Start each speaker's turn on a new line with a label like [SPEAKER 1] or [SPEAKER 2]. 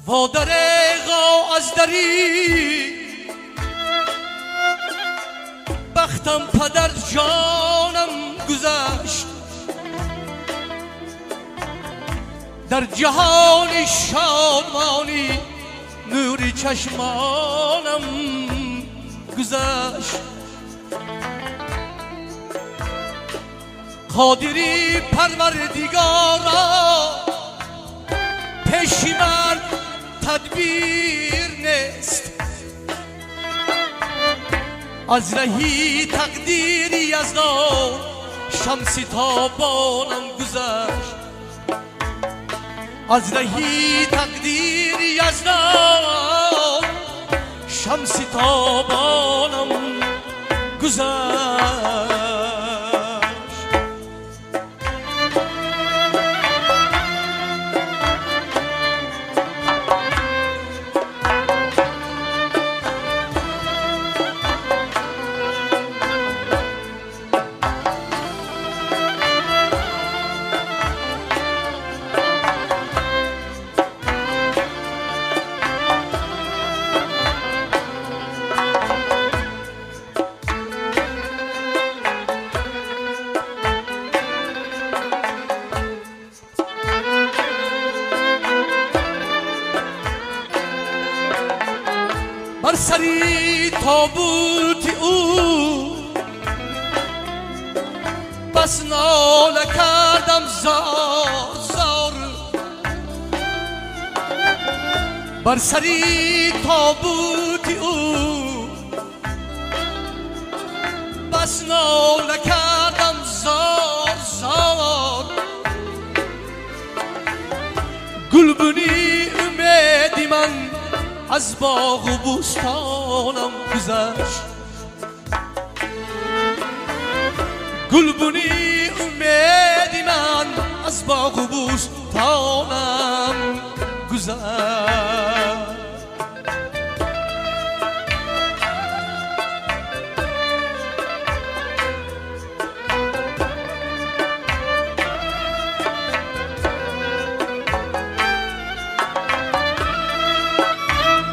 [SPEAKER 1] و دریغا از دری بختم پدر جانم گذشت، در جهان شادمانی نوری چشمانم گذشت. قادری پروردگارا پیش من تدبیر نیست، از رهی تقدیری یزدان شمس تابانم گذشت، از رهی تقدیری یزدان شمس تابانم گذشت. بر سری تابوت او بس ناله کردم زار زار، بر سری تابوت او بس ناله کردم زار زار. گلبنی امیدی من از باغ و بوستانم گذشت، گلبنی امیدی من از باغ و بوستانم گذشت.